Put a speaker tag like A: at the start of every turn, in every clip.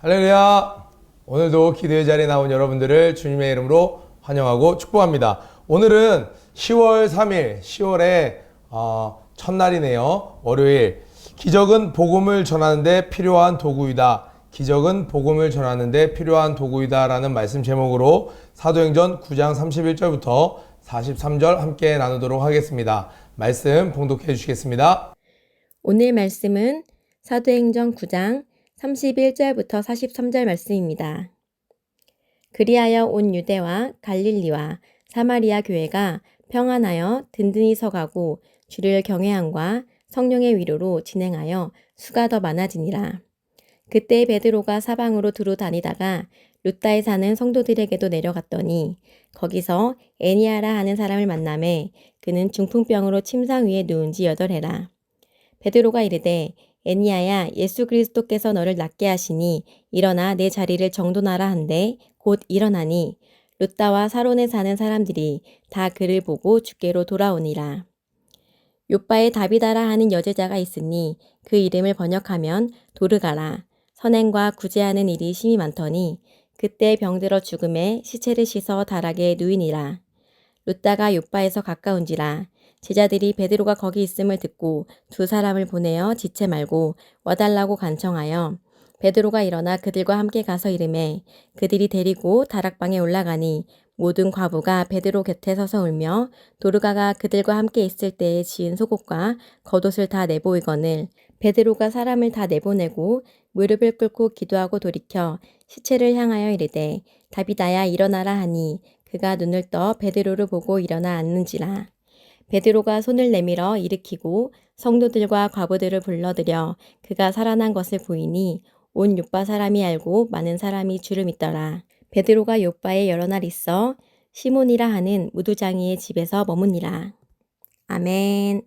A: 할렐루야! 오늘도 기도의 자리에 나온 여러분들을 주님의 이름으로 환영하고 축복합니다. 오늘은 10월 3일, 10월의 첫날이네요. 월요일. 기적은 복음을 전하는데 필요한 도구이다. 기적은 복음을 전하는데 필요한 도구이다 라는 말씀 제목으로 사도행전 9장 31절부터 43절 함께 나누도록 하겠습니다. 말씀 봉독해 주시겠습니다.
B: 오늘 말씀은 사도행전 9장 31절부터 43절 말씀입니다. 그리하여 온 유대와 갈릴리와 사마리아 교회가 평안하여 든든히 서가고 주를 경외함과 성령의 위로로 진행하여 수가 더 많아지니라. 그때 베드로가 사방으로 두루 다니다가 룻다에 사는 성도들에게도 내려갔더니 거기서 애니아라 하는 사람을 만나매 그는 중풍병으로 침상 위에 누운 지 8해라. 베드로가 이르되 애니아야, 예수 그리스도께서 너를 낫게 하시니 일어나 내 자리를 정돈하라 한데 곧 일어나니 룻다와 사론에 사는 사람들이 다 그를 보고 주께로 돌아오니라. 욥바에 다비다라 하는 여제자가 있으니 그 이름을 번역하면 도르가라. 선행과 구제하는 일이 심히 많더니 그때 병들어 죽음에 시체를 씻어 다락에 누이니라. 룻다가 욥바에서 가까운지라. 제자들이 베드로가 거기 있음을 듣고 두 사람을 보내어 지체 말고 와달라고 간청하여 베드로가 일어나 그들과 함께 가서 이르매 그들이 데리고 다락방에 올라가니 모든 과부가 베드로 곁에 서서 울며 도르가가 그들과 함께 있을 때에 지은 속옷과 겉옷을 다 내보이거늘 베드로가 사람을 다 내보내고 무릎을 꿇고 기도하고 돌이켜 시체를 향하여 이르되 다비다야 일어나라 하니 그가 눈을 떠 베드로를 보고 일어나 앉는지라. 베드로가 손을 내밀어 일으키고 성도들과 과부들을 불러들여 그가 살아난 것을 보이니 온 욥바 사람이 알고 많은 사람이 주를 믿더라. 베드로가 욥바에 여러 날 있어 시몬이라 하는 무두장이의 집에서 머무니라. 아멘.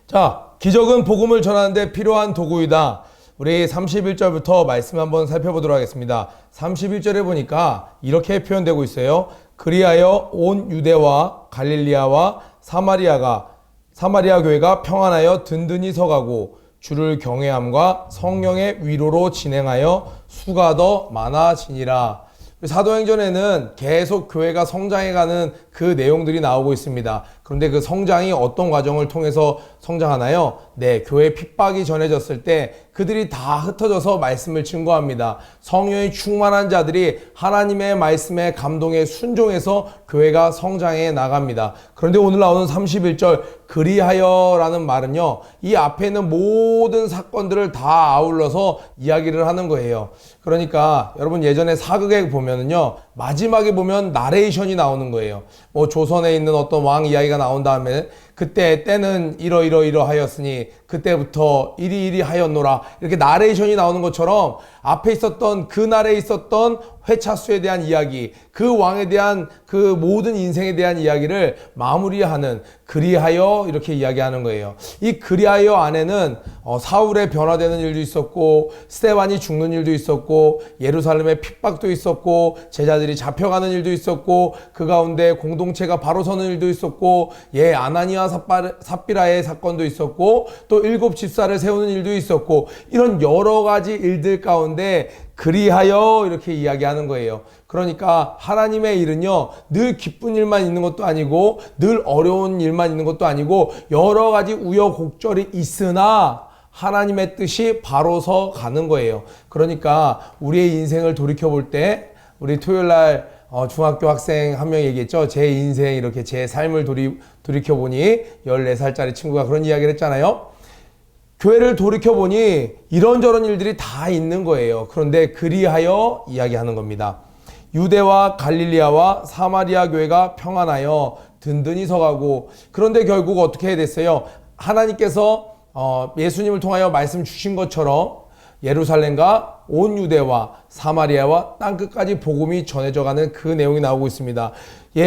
A: 자, 기적은 복음을 전하는데 필요한 도구이다. 우리 31절부터 말씀 한번 살펴보도록 하겠습니다. 31절에 보니까 이렇게 표현되고 있어요. 그리하여 온 유대와 갈릴리아와 사마리아 교회가 평안하여 든든히 서가고 주를 경외함과 성령의 위로로 진행하여 수가 더 많아지니라. 사도행전에는 계속 교회가 성장해가는 그 내용들이 나오고 있습니다. 그런데 그 성장이 어떤 과정을 통해서 성장하나요? 네, 교회 핍박이 전해졌을 때 그들이 다 흩어져서 말씀을 증거합니다. 성령이 충만한 자들이 하나님의 말씀에 감동에 순종해서 교회가 성장해 나갑니다. 그런데 오늘 나오는 31절 그리하여라는 말은요, 이 앞에 있는 모든 사건들을 다 아울러서 이야기를 하는 거예요. 그러니까 여러분 예전에 사극에 보면은요, 마지막에 보면 나레이션이 나오는 거예요. 뭐 조선에 있는 어떤 왕 이야기가 나온 다음에 그때 때는 이러하였으니 그때부터 이리 하였노라, 이렇게 나레이션이 나오는 것처럼 앞에 있었던 그날에 있었던 회차수에 대한 이야기, 그 왕에 대한 그 모든 인생에 대한 이야기를 마무리하는 그리하여 이렇게 이야기하는 거예요. 이 그리하여 안에는 사울의 변화되는 일도 있었고 스데반이 죽는 일도 있었고 예루살렘의 핍박도 있었고 제자들이 잡혀가는 일도 있었고 그 가운데 공동체가 바로 서는 일도 있었고 아나니아 삽비라의 사건도 있었고 또 7 집사를 세우는 일도 있었고 이런 여러 가지 일들 가운데 그리하여 이렇게 이야기하는 거예요. 그러니까 하나님의 일은요, 늘 기쁜 일만 있는 것도 아니고 늘 어려운 일만 있는 것도 아니고 여러 가지 우여곡절이 있으나 하나님의 뜻이 바로서 가는 거예요. 그러니까 우리의 인생을 돌이켜볼 때 우리 토요일날 중학교 학생 한 명 얘기했죠. 제 인생 이렇게 제 삶을 돌이켜보니 14살짜리 친구가 그런 이야기를 했잖아요. 교회를 돌이켜보니 이런저런 일들이 다 있는 거예요. 그런데 그리하여 이야기하는 겁니다. 유대와 갈릴리아와 사마리아 교회가 평안하여 든든히 서가고, 그런데 결국 어떻게 됐어요? 하나님께서 예수님을 통하여 말씀 주신 것처럼 예루살렘과 온 유대와 사마리아와 땅끝까지 복음이 전해져가는 그 내용이 나오고 있습니다.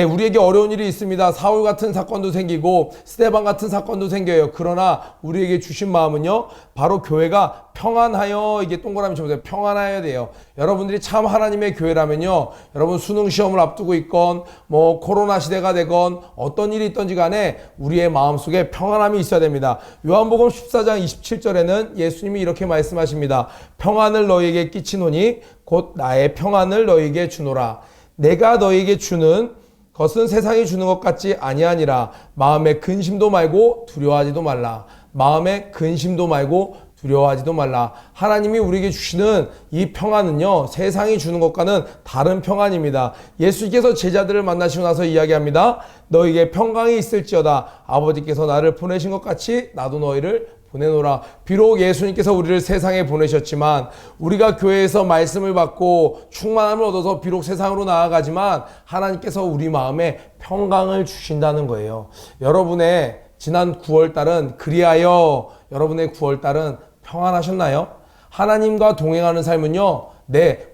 A: 우리에게 어려운 일이 있습니다. 사울 같은 사건도 생기고 스데반 같은 사건도 생겨요. 그러나 우리에게 주신 마음은요, 바로 교회가 평안하여, 이게 동그라미 쳐보세요. 평안하여야 돼요. 여러분들이 참 하나님의 교회라면요, 여러분 수능 시험을 앞두고 있건 뭐 코로나 시대가 되건 어떤 일이 있던지 간에 우리의 마음속에 평안함이 있어야 됩니다. 요한복음 14장 27절에는 예수님이 이렇게 말씀하십니다. 평안을 너희에게 너희에게 끼치노니 곧 나의 평안을 너희에게 주노라. 내가 너희에게 주는 것은 세상이 주는 것 같지 아니하니라. 마음에 근심도 말고 두려워하지도 말라. 마음에 근심도 말고 두려워하지도 말라. 하나님이 우리에게 주시는 이 평안은요, 세상이 주는 것과는 다른 평안입니다. 예수께서 제자들을 만나시고 나서 이야기합니다. 너희에게 평강이 있을지어다. 아버지께서 나를 보내신 것 같이 나도 너희를 보내노라. 비록 예수님께서 우리를 세상에 보내셨지만 우리가 교회에서 말씀을 받고 충만함을 얻어서 비록 세상으로 나아가지만 하나님께서 우리 마음에 평강을 주신다는 거예요. 여러분의 지난 9월달은 그리하여 여러분의 9월달은 평안하셨나요? 하나님과 동행하는 삶은요,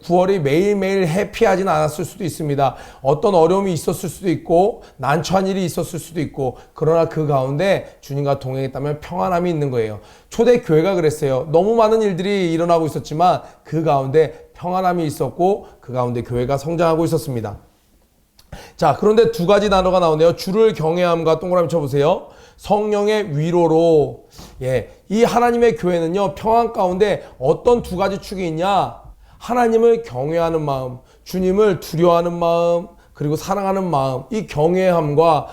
A: 9월이 매일매일 해피하진 않았을 수도 있습니다. 어떤 어려움이 있었을 수도 있고 난처한 일이 있었을 수도 있고, 그러나 그 가운데 주님과 동행했다면 평안함이 있는 거예요. 초대 교회가 그랬어요. 너무 많은 일들이 일어나고 있었지만 그 가운데 평안함이 있었고 그 가운데 교회가 성장하고 있었습니다. 자, 그런데 두 가지 단어가 나오네요. 주를 경외함과 동그라미 쳐보세요. 성령의 위로로. 이 하나님의 교회는요, 평안 가운데 어떤 두 가지 축이 있냐? 하나님을 경외하는 마음, 주님을 두려워하는 마음, 그리고 사랑하는 마음, 이 경외함과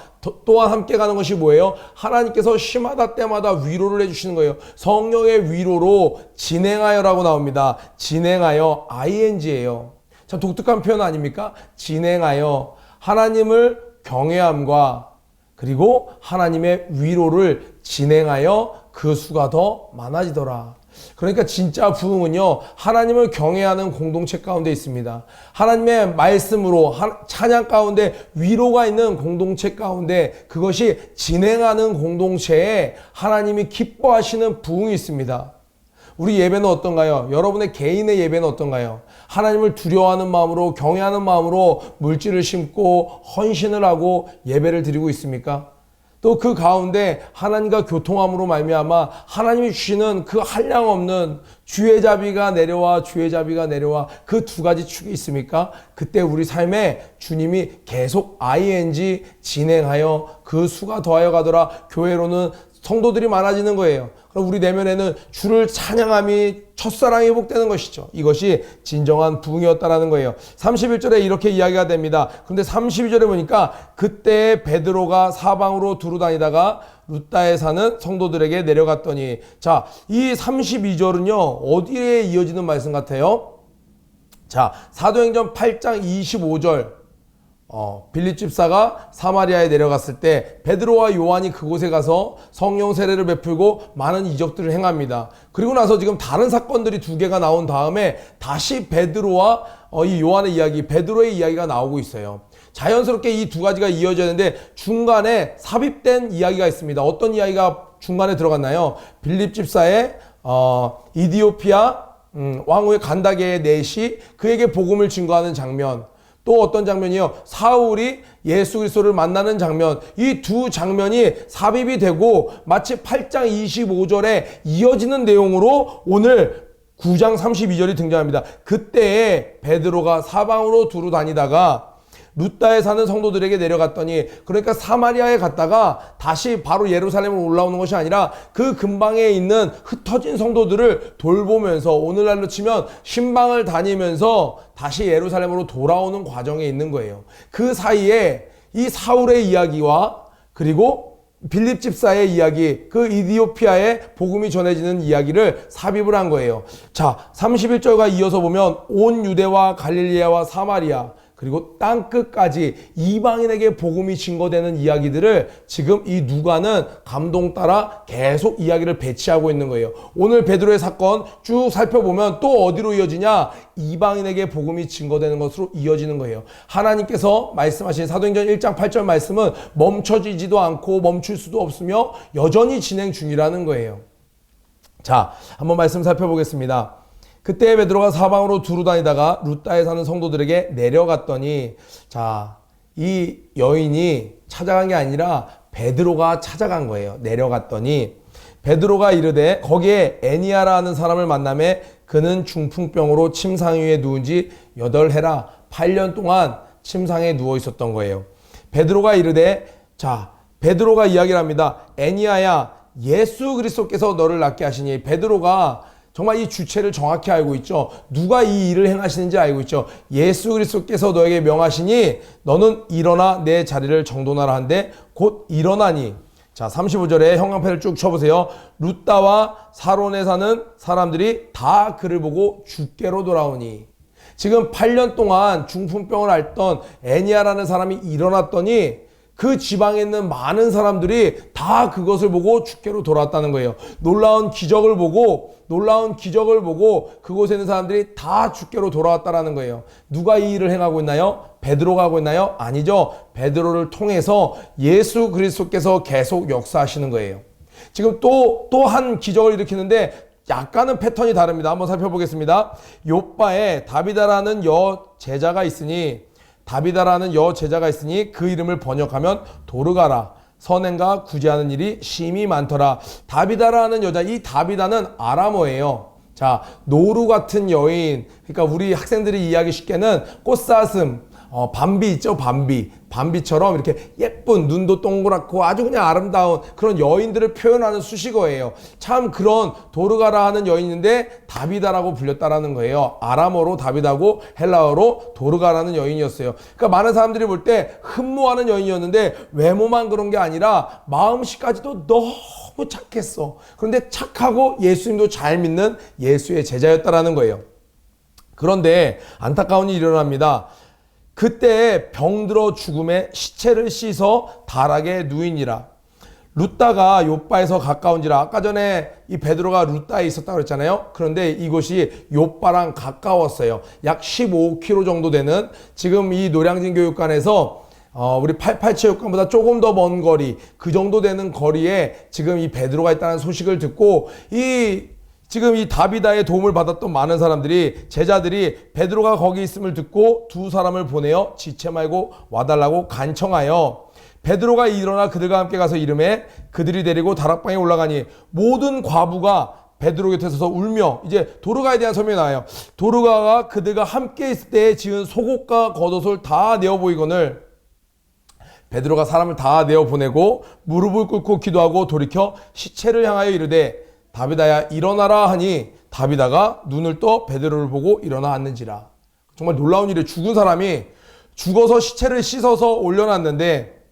A: 또한 함께 가는 것이 뭐예요? 하나님께서 심하다 때마다 위로를 해주시는 거예요. 성령의 위로로 진행하여라고 나옵니다. 진행하여, ing예요. 참 독특한 표현 아닙니까? 진행하여, 하나님을 경외함과 그리고 하나님의 위로를 진행하여 그 수가 더 많아지더라. 그러니까 진짜 부흥은요, 하나님을 경외하는 공동체 가운데 있습니다. 하나님의 말씀으로 찬양 가운데 위로가 있는 공동체 가운데, 그것이 진행하는 공동체에 하나님이 기뻐하시는 부흥이 있습니다. 우리 예배는 어떤가요? 여러분의 개인의 예배는 어떤가요? 하나님을 두려워하는 마음으로, 경외하는 마음으로 물질을 심고 헌신을 하고 예배를 드리고 있습니까? 또 그 가운데 하나님과 교통함으로 말미암아 하나님이 주시는 그 한량없는 주의 자비가 내려와 그 두 가지 축이 있습니까? 그때 우리 삶에 주님이 계속 ing 진행하여 그 수가 더하여 가더라. 교회로는 성도들이 많아지는 거예요. 그럼 우리 내면에는 주를 찬양함이 첫사랑이 회복되는 것이죠. 이것이 진정한 부흥이었다라는 거예요. 31절에 이렇게 이야기가 됩니다. 그런데 32절에 보니까 그때 베드로가 사방으로 두루 다니다가 루다에 사는 성도들에게 내려갔더니, 자, 이 32절은요, 어디에 이어지는 말씀 같아요? 자, 사도행전 8장 25절. 빌립 집사가 사마리아에 내려갔을 때 베드로와 요한이 그곳에 가서 성령 세례를 베풀고 많은 이적들을 행합니다. 그리고 나서 지금 다른 사건들이 두 개가 나온 다음에 다시 베드로와 이 요한의 이야기, 베드로의 이야기가 나오고 있어요. 자연스럽게 이 두 가지가 이어져야되는데 중간에 삽입된 이야기가 있습니다. 어떤 이야기가 중간에 들어갔나요? 빌립 집사의 이디오피아 왕후의 간다게의 넷이 그에게 복음을 증거하는 장면, 또 어떤 장면이요? 사울이 예수 그리스도를 만나는 장면. 이 두 장면이 삽입이 되고 마치 8장 25절에 이어지는 내용으로 오늘 9장 32절이 등장합니다. 그때에 베드로가 사방으로 두루 다니다가 루다에 사는 성도들에게 내려갔더니, 그러니까 사마리아에 갔다가 다시 바로 예루살렘으로 올라오는 것이 아니라 그 근방에 있는 흩어진 성도들을 돌보면서, 오늘날로 치면 신방을 다니면서 다시 예루살렘으로 돌아오는 과정에 있는 거예요. 그 사이에 이 사울의 이야기와 그리고 빌립 집사의 이야기, 그 이디오피아의 복음이 전해지는 이야기를 삽입을 한 거예요. 자, 31절과 이어서 보면 온 유대와 갈릴리아와 사마리아 그리고 땅끝까지 이방인에게 복음이 증거되는 이야기들을 지금 이 누가는 감동 따라 계속 이야기를 배치하고 있는 거예요. 오늘 베드로의 사건 쭉 살펴보면 또 어디로 이어지냐? 이방인에게 복음이 증거되는 것으로 이어지는 거예요. 하나님께서 말씀하신 사도행전 1장 8절 말씀은 멈춰지지도 않고 멈출 수도 없으며 여전히 진행 중이라는 거예요. 자, 한번 말씀 살펴보겠습니다. 그때 베드로가 사방으로 두루 다니다가 루다에 사는 성도들에게 내려갔더니, 자, 이 여인이 찾아간 게 아니라 베드로가 찾아간 거예요. 내려갔더니 베드로가 이르되 거기에 애니아라 하는 사람을 만나매 그는 중풍병으로 침상 위에 누운 지 8해라 8년 동안 침상에 누워 있었던 거예요. 베드로가 이르되, 자, 베드로가 이야기를 합니다. 애니아야, 예수 그리스도께서 너를 낫게 하시니. 베드로가 정말 이 주체를 정확히 알고 있죠. 누가 이 일을 행하시는지 알고 있죠. 예수 그리스도께서 너에게 명하시니 너는 일어나 내 자리를 정돈하라 한데 곧 일어나니. 자, 35절에 형광펜을 쭉 쳐보세요. 룻다와 사론에 사는 사람들이 다 그를 보고 주께로 돌아오니. 지금 8년 동안 중풍병을 앓던 애니아라는 사람이 일어났더니 그 지방에 있는 많은 사람들이 다 그것을 보고 주께로 돌아왔다는 거예요. 놀라운 기적을 보고 그곳에 있는 사람들이 다 주께로 돌아왔다라는 거예요. 누가 이 일을 행하고 있나요? 베드로가 하고 있나요? 아니죠. 베드로를 통해서 예수 그리스도께서 계속 역사하시는 거예요. 지금 또 한 기적을 일으키는데 약간은 패턴이 다릅니다. 한번 살펴보겠습니다. 요바에 다비다라는 여제자가 있으니 그 이름을 번역하면 도르가라. 선행과 구제하는 일이 심히 많더라. 다비다라는 여자, 이 다비다는 아람어예요. 자, 노루 같은 여인, 그러니까 우리 학생들이 이해하기 쉽게는 꽃사슴, 밤비 있죠, 밤비처럼 이렇게 예쁜, 눈도 동그랗고 아주 그냥 아름다운 그런 여인들을 표현하는 수식어예요. 참 그런 도르가라 하는 여인인데 다비다라고 불렸다라는 거예요. 아람어로 다비다고 헬라어로 도르가라는 여인이었어요. 그러니까 많은 사람들이 볼 때 흠모하는 여인이었는데 외모만 그런 게 아니라 마음씨까지도 너무 착했어. 그런데 착하고 예수님도 잘 믿는 예수의 제자였다라는 거예요. 그런데 안타까운 일이 일어납니다. 그때 병들어 죽음에 시체를 씻어 다락에 누이니라. 룻다가 욥바에서 가까운지라. 아까 전에 이 베드로가 룻다에 있었다고 그랬잖아요. 그런데 이곳이 욥바랑 가까웠어요. 약 15km 정도 되는, 지금 이 노량진 교육관에서 우리 88체육관보다 조금 더 먼 거리, 그 정도 되는 거리에 지금 이 베드로가 있다는 소식을 듣고 지금 이 다비다의 도움을 받았던 많은 사람들이, 제자들이 베드로가 거기 있음을 듣고 두 사람을 보내어 지체 말고 와달라고 간청하여 베드로가 일어나 그들과 함께 가서 이르매 그들이 데리고 다락방에 올라가니 모든 과부가 베드로 곁에 서서 울며, 이제 도르가에 대한 설명이 나와요. 도르가가 그들과 함께 있을 때에 지은 속옷과 겉옷을 다 내어 보이거늘 베드로가 사람을 다 내어 보내고 무릎을 꿇고 기도하고 돌이켜 시체를 향하여 이르되 다비다야 일어나라 하니 다비다가 눈을 떠 베드로를 보고 일어나 앉는지라. 정말 놀라운 일이에요. 죽은 사람이 죽어서 시체를 씻어서 올려놨는데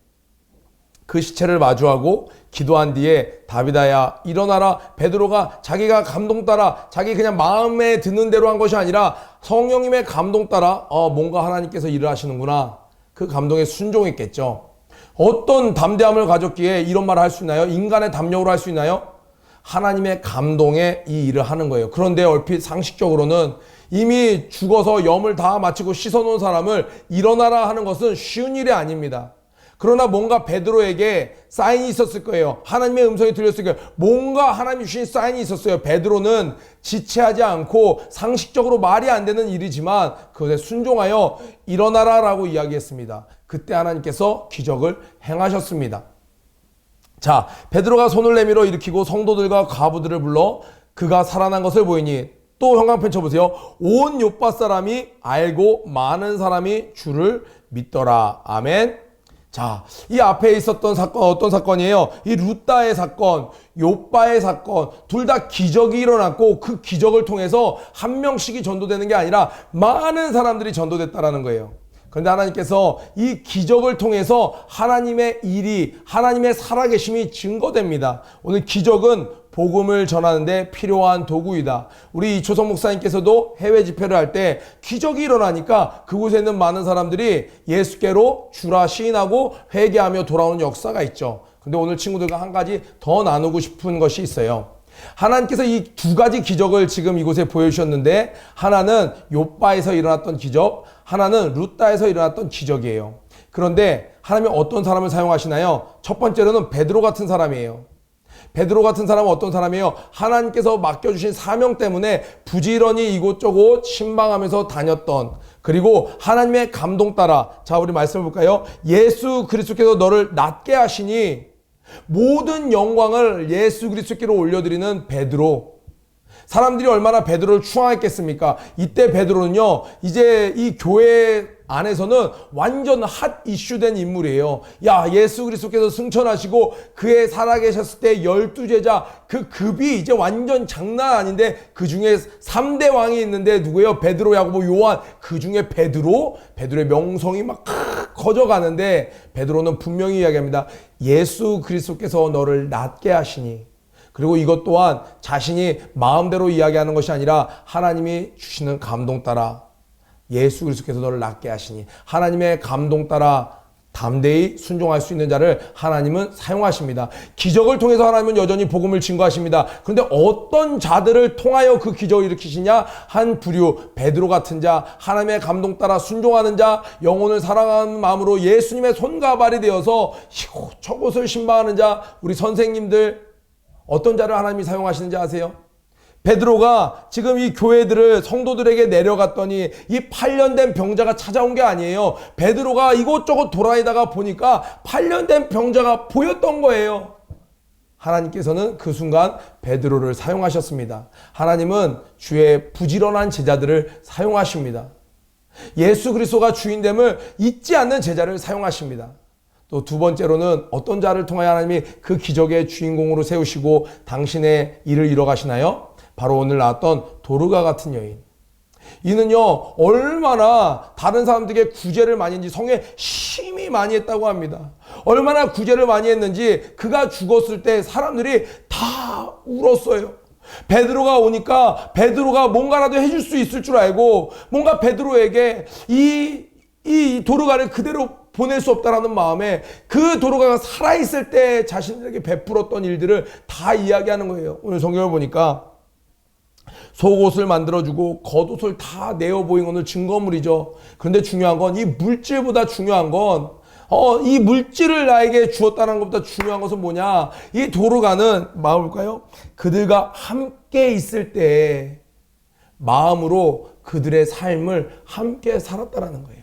A: 그 시체를 마주하고 기도한 뒤에 다비다야 일어나라. 베드로가 자기가 감동 따라, 자기 그냥 마음에 드는 대로 한 것이 아니라 성령님의 감동 따라 뭔가 하나님께서 일을 하시는구나, 그 감동에 순종했겠죠. 어떤 담대함을 가졌기에 이런 말을 할 수 있나요? 인간의 담력으로 할 수 있나요? 하나님의 감동에 이 일을 하는 거예요. 그런데 얼핏 상식적으로는 이미 죽어서 염을 다 마치고 씻어놓은 사람을 일어나라 하는 것은 쉬운 일이 아닙니다. 그러나 뭔가 베드로에게 사인이 있었을 거예요. 하나님의 음성이 들렸을 거예요. 뭔가 하나님이 주신 사인이 있었어요. 베드로는 지체하지 않고 상식적으로 말이 안 되는 일이지만 그것에 순종하여 일어나라 라고 이야기했습니다. 그때 하나님께서 기적을 행하셨습니다. 자, 베드로가 손을 내밀어 일으키고 성도들과 과부들을 불러 그가 살아난 것을 보이니, 또 형광펜 쳐보세요. 온 요파 사람이 알고 많은 사람이 주를 믿더라. 아멘. 자, 이 앞에 있었던 사건 어떤 사건이에요? 이 룻다의 사건, 요바의 사건, 둘 다 기적이 일어났고 그 기적을 통해서 한 명씩이 전도되는 게 아니라 많은 사람들이 전도됐다라는 거예요. 그런데 하나님께서 이 기적을 통해서 하나님의 일이, 하나님의 살아계심이 증거됩니다. 오늘 기적은 복음을 전하는데 필요한 도구이다. 우리 이초성 목사님께서도 해외 집회를 할 때 기적이 일어나니까 그곳에 있는 많은 사람들이 예수께로 주라 시인하고 회개하며 돌아오는 역사가 있죠. 근데 오늘 친구들과 한 가지 더 나누고 싶은 것이 있어요. 하나님께서 이 두 가지 기적을 지금 이곳에 보여주셨는데, 하나는 욥바에서 일어났던 기적, 하나는 룻다에서 일어났던 기적이에요. 그런데 하나님이 어떤 사람을 사용하시나요? 첫 번째로는 베드로 같은 사람이에요. 베드로 같은 사람은 어떤 사람이에요? 하나님께서 맡겨주신 사명 때문에 부지런히 이곳저곳 신방하면서 다녔던, 그리고 하나님의 감동 따라, 자 우리 말씀을 볼까요? 예수 그리스도께서 너를 낫게 하시니 모든 영광을 예수 그리스도께로 올려드리는 베드로. 사람들이 얼마나 베드로를 추앙했겠습니까? 이때 베드로는요, 이제 이 교회 안에서는 완전 핫 이슈된 인물이에요. 야, 예수 그리스도께서 승천하시고 그의 살아계셨을 때 12제자 그 급이 이제 완전 장난 아닌데, 그 중에 3대 왕이 있는데 누구예요? 베드로, 야고보, 요한. 그 중에 베드로의 명성이 막 커져가는데, 베드로는 분명히 이야기합니다. 예수 그리스도께서 너를 낫게 하시니, 그리고 이것 또한 자신이 마음대로 이야기하는 것이 아니라 하나님이 주시는 감동 따라, 예수 그리스도께서 너를 낫게 하시니, 하나님의 감동 따라 담대히 순종할 수 있는 자를 하나님은 사용하십니다. 기적을 통해서 하나님은 여전히 복음을 증거하십니다. 그런데 어떤 자들을 통하여 그 기적을 일으키시냐? 한 부류, 베드로 같은 자, 하나님의 감동 따라 순종하는 자, 영혼을 사랑하는 마음으로 예수님의 손과 발이 되어서 저곳을 신방하는 자, 우리 선생님들, 어떤 자를 하나님이 사용하시는지 아세요? 베드로가 지금 이 교회들을 성도들에게 내려갔더니 이 8년 된 병자가 찾아온 게 아니에요. 베드로가 이곳저곳 돌아다니다가 보니까 8년 된 병자가 보였던 거예요. 하나님께서는 그 순간 베드로를 사용하셨습니다. 하나님은 주의 부지런한 제자들을 사용하십니다. 예수 그리스도가 주인됨을 잊지 않는 제자를 사용하십니다. 또 두 번째로는 어떤 자를 통하여 하나님이 그 기적의 주인공으로 세우시고 당신의 일을 이뤄가시나요? 바로 오늘 나왔던 도르가 같은 여인. 이는요, 얼마나 다른 사람들에게 구제를 많이 했는지, 성에 심히 많이 했다고 합니다. 얼마나 구제를 많이 했는지 그가 죽었을 때 사람들이 다 울었어요. 베드로가 오니까 베드로가 뭔가라도 해줄 수 있을 줄 알고 뭔가 베드로에게 이 도르가를 그대로 보낼 수 없다라는 마음에 그 도르가가 살아있을 때 자신들에게 베풀었던 일들을 다 이야기하는 거예요. 오늘 성경을 보니까 속옷을 만들어주고 겉옷을 다 내어 보인 오늘 증거물이죠. 그런데 중요한 건 이 물질보다 중요한 건 이 물질을 나에게 주었다는 것보다 중요한 것은 뭐냐? 이 도르가는 마음일까요? 그들과 함께 있을 때 마음으로 그들의 삶을 함께 살았다라는 거예요.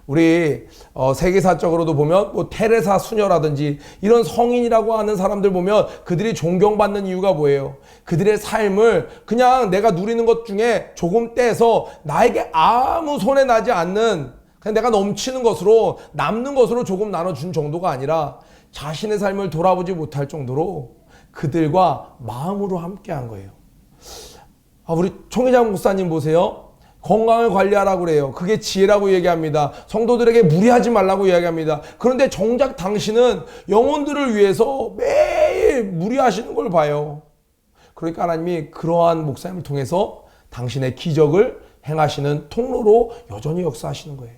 A: 우리 세계사적으로도 보면 뭐 테레사 수녀라든지 이런 성인이라고 하는 사람들 보면 그들이 존경받는 이유가 뭐예요? 그들의 삶을 그냥 내가 누리는 것 중에 조금 떼서 나에게 아무 손해 나지 않는, 그냥 내가 넘치는 것으로 남는 것으로 조금 나눠준 정도가 아니라 자신의 삶을 돌아보지 못할 정도로 그들과 마음으로 함께한 거예요. 우리 총회장 목사님 보세요. 건강을 관리하라고 그래요. 그게 지혜라고 얘기합니다. 성도들에게 무리하지 말라고 이야기합니다. 그런데 정작 당신은 영혼들을 위해서 매일 무리하시는 걸 봐요. 그러니까 하나님이 그러한 목사님을 통해서 당신의 기적을 행하시는 통로로 여전히 역사하시는 거예요.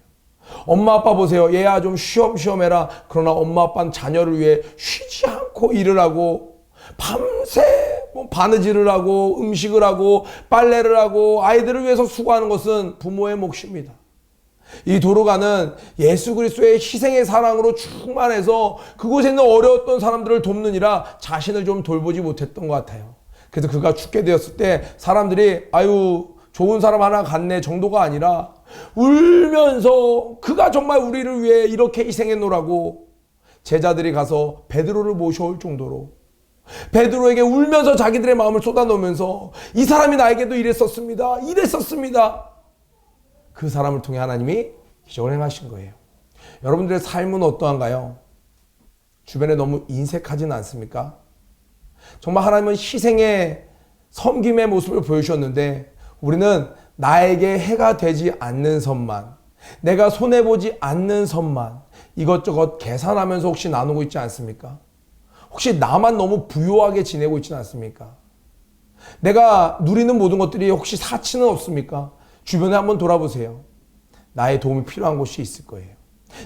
A: 엄마 아빠 보세요. 얘야 좀 쉬엄쉬엄 해라. 그러나 엄마 아빠는 자녀를 위해 쉬지 않고 일을 하고 밤새 바느질을 하고 음식을 하고 빨래를 하고 아이들을 위해서 수고하는 것은 부모의 몫입니다. 이 도르가는 예수 그리스도의 희생의 사랑으로 충만해서 그곳에 있는 어려웠던 사람들을 돕느니라 자신을 좀 돌보지 못했던 것 같아요. 그래서 그가 죽게 되었을 때 사람들이 아유 좋은 사람 하나 갔네 정도가 아니라 울면서 그가 정말 우리를 위해 이렇게 희생했노라고 제자들이 가서 베드로를 모셔올 정도로 베드로에게 울면서 자기들의 마음을 쏟아놓으면서 이 사람이 나에게도 이랬었습니다. 그 사람을 통해 하나님이 기적을 행하신 거예요. 여러분들의 삶은 어떠한가요? 주변에 너무 인색하지는 않습니까? 정말 하나님은 희생의 섬김의 모습을 보여주셨는데 우리는 나에게 해가 되지 않는 선만, 내가 손해보지 않는 선만 이것저것 계산하면서 혹시 나누고 있지 않습니까? 혹시 나만 너무 부유하게 지내고 있지는 않습니까? 내가 누리는 모든 것들이 혹시 사치는 없습니까? 주변에 한번 돌아보세요. 나의 도움이 필요한 곳이 있을 거예요.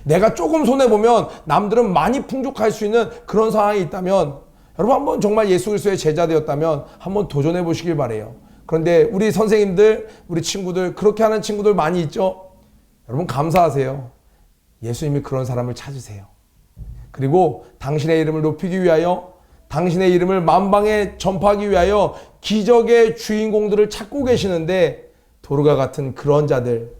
A: 내가 조금 손해보면 남들은 많이 풍족할 수 있는 그런 상황이 있다면 여러분 한번 정말 예수 그리스도의 제자 되었다면 한번 도전해 보시길 바라요. 그런데 우리 선생님들, 우리 친구들 그렇게 하는 친구들 많이 있죠? 여러분 감사하세요. 예수님이 그런 사람을 찾으세요. 그리고 당신의 이름을 높이기 위하여 당신의 이름을 만방에 전파하기 위하여 기적의 주인공들을 찾고 계시는데 도르가 같은 그런 자들,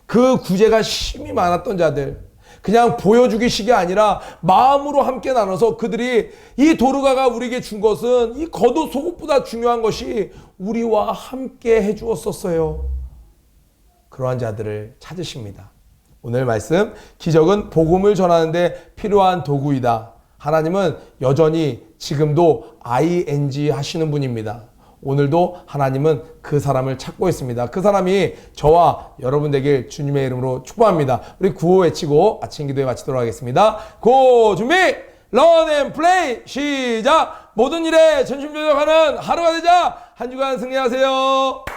A: 그 구제가 심히 많았던 자들, 그냥 보여주기식이 아니라 마음으로 함께 나눠서 그들이 이 도르가가 우리에게 준 것은 이 겉옷 속옷보다 중요한 것이 우리와 함께 해주었었어요. 그러한 자들을 찾으십니다. 오늘 말씀, 기적은 복음을 전하는데 필요한 도구이다. 하나님은 여전히 지금도 ing 하시는 분입니다. 오늘도 하나님은 그 사람을 찾고 있습니다. 그 사람이 저와 여러분 되길 주님의 이름으로 축복합니다. 우리 구호 외치고 아침 기도에 마치도록 하겠습니다. 고 준비! 런 앤 플레이! 시작! 모든 일에 전심전력하는 하루가 되자! 한 주간 승리하세요.